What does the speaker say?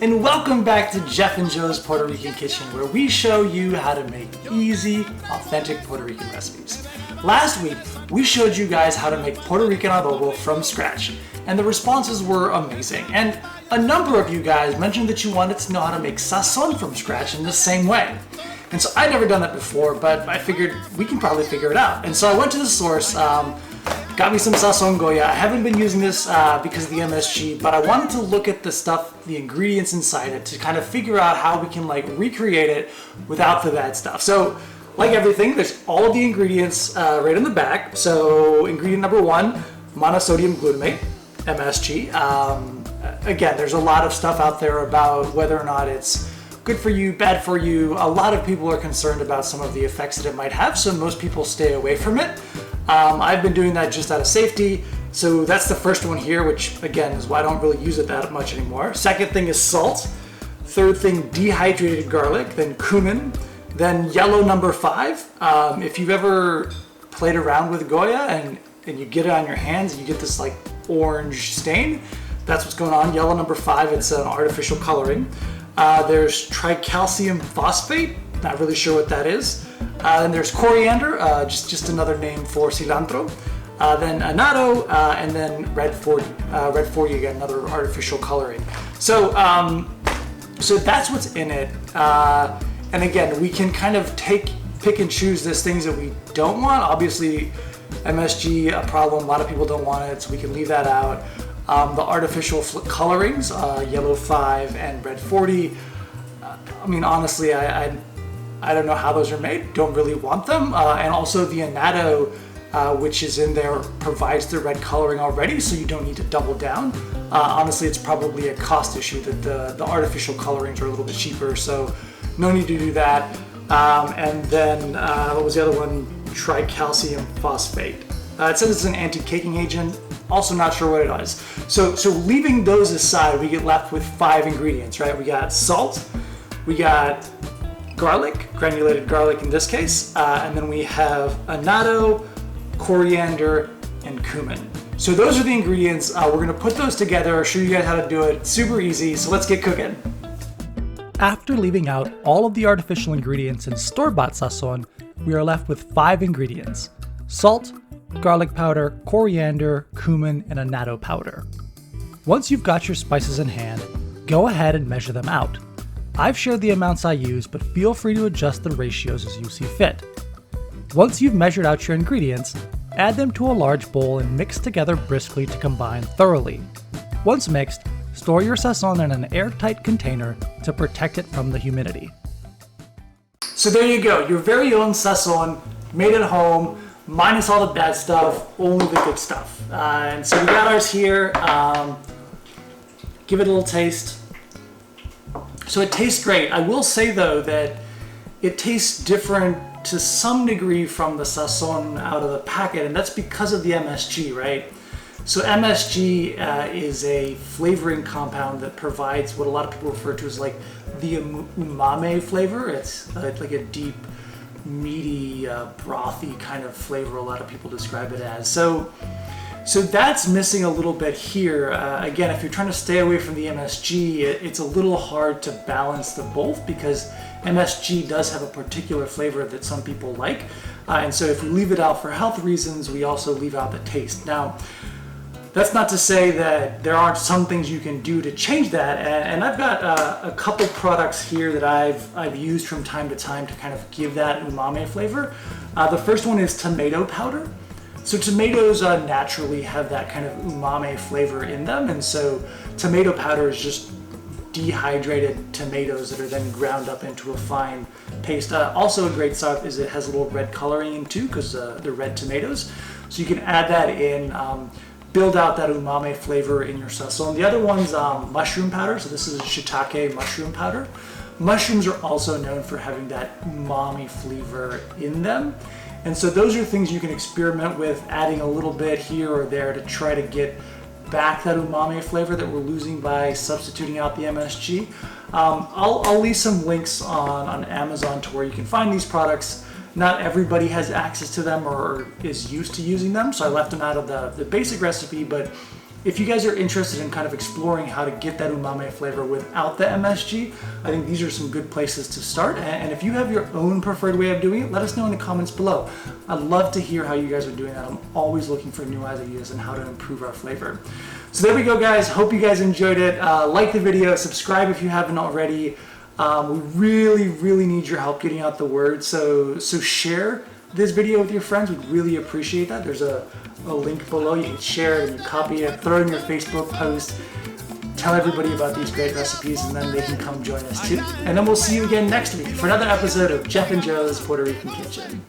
and welcome back to Jeff and Joe's Puerto Rican Kitchen, where we show you how to make easy, authentic Puerto Rican recipes. Last week, we showed you guys how to make Puerto Rican adobo from scratch, and the responses were amazing. And a number of you guys mentioned that you wanted to know how to make sazon from scratch in the same way. And so I'd never done that before, but I figured we can probably figure it out. And so I went to the source, got me some Sazon Goya. I haven't been using this because of the MSG, but I wanted to look at the stuff, the ingredients inside it, to kind of figure out how we can recreate it without the bad stuff. So like everything, there's all of the ingredients right on the back. So ingredient number 1, monosodium glutamate, MSG. Again, there's a lot of stuff out there about whether or not it's good for you, bad for you. A lot of people are concerned about some of the effects that it might have, so most people stay away from it. I've been doing that just out of safety. So that's the first one here, which again is why I don't really use it that much anymore. Second thing is salt. Third thing, dehydrated garlic, then cumin, then yellow number 5. If you've ever played around with Goya and you get it on your hands and you get this orange stain, that's what's going on. Yellow number 5, it's an artificial coloring. There's tricalcium phosphate, not really sure what that is. Then there's coriander, just another name for cilantro. Then annatto, and then red 40. Red 40 again, another artificial coloring. So that's what's in it. And again, we can kind of pick and choose those things that we don't want. Obviously, MSG, a problem. A lot of people don't want it, so we can leave that out. The artificial colorings, yellow 5 and red 40. I mean, honestly, I don't know how those are made. Don't really want them. And also the annatto, which is in there, provides the red coloring already, so you don't need to double down. Honestly, it's probably a cost issue that the artificial colorings are a little bit cheaper, so no need to do that. And then, what was the other one? Tricalcium phosphate. It says it's an anti-caking agent. Also not sure what it is. So leaving those aside, we get left with 5 ingredients, right? We got salt, we got garlic, granulated garlic in this case, and then we have annatto, coriander, and cumin. So those are the ingredients. We're gonna put those together, show you guys how to do it. Super easy, so let's get cooking. After leaving out all of the artificial ingredients in store-bought sazon, we are left with 5 ingredients: salt, garlic powder, coriander, cumin, and annatto powder. Once you've got your spices in hand, go ahead and measure them out. I've shared the amounts I use, but feel free to adjust the ratios as you see fit. Once you've measured out your ingredients, add them to a large bowl and mix together briskly to combine thoroughly. Once mixed, store your sazon in an airtight container to protect it from the humidity. So there you go, your very own sazon, made at home, minus all the bad stuff, only the good stuff. And so we got ours here. Give it a little taste. So it tastes great. I will say though that it tastes different to some degree from the sazon out of the packet, and that's because of the MSG, right? So MSG is a flavoring compound that provides what a lot of people refer to as the umami flavor. It's like a deep, meaty, brothy kind of flavor, a lot of people describe it as. So that's missing a little bit here. Again, if you're trying to stay away from the MSG, it's a little hard to balance the both because MSG does have a particular flavor that some people like. And so if we leave it out for health reasons, we also leave out the taste. Now, that's not to say that there aren't some things you can do to change that, and I've got a couple products here that I've used from time to time to kind of give that umami flavor. The first one is tomato powder. So tomatoes naturally have that kind of umami flavor in them, and so tomato powder is just dehydrated tomatoes that are then ground up into a fine paste. Also a great stuff is it has a little red coloring in too, because they're red tomatoes. So you can add that in, build out that umami flavor in your sazon. The other one's mushroom powder. So this is shiitake mushroom powder. Mushrooms are also known for having that umami flavor in them. And so those are things you can experiment with, adding a little bit here or there to try to get back that umami flavor that we're losing by substituting out the MSG. I'll leave some links on Amazon to where you can find these products. Not everybody has access to them or is used to using them, so I left them out of the basic recipe, but if you guys are interested in kind of exploring how to get that umami flavor without the MSG, I think these are some good places to start. And if you have your own preferred way of doing it, let us know in the comments below. I'd love to hear how you guys are doing that. I'm always looking for new ideas on how to improve our flavor. So there we go, guys. Hope you guys enjoyed it. Like the video, subscribe if you haven't already. We really need your help getting out the word. So share this video with your friends. We'd really appreciate that. There's a link below. You can share it and you copy it, throw it in your Facebook post, tell everybody about these great recipes, and then they can come join us too. And then we'll see you again next week for another episode of Jeff and Joe's Puerto Rican Kitchen.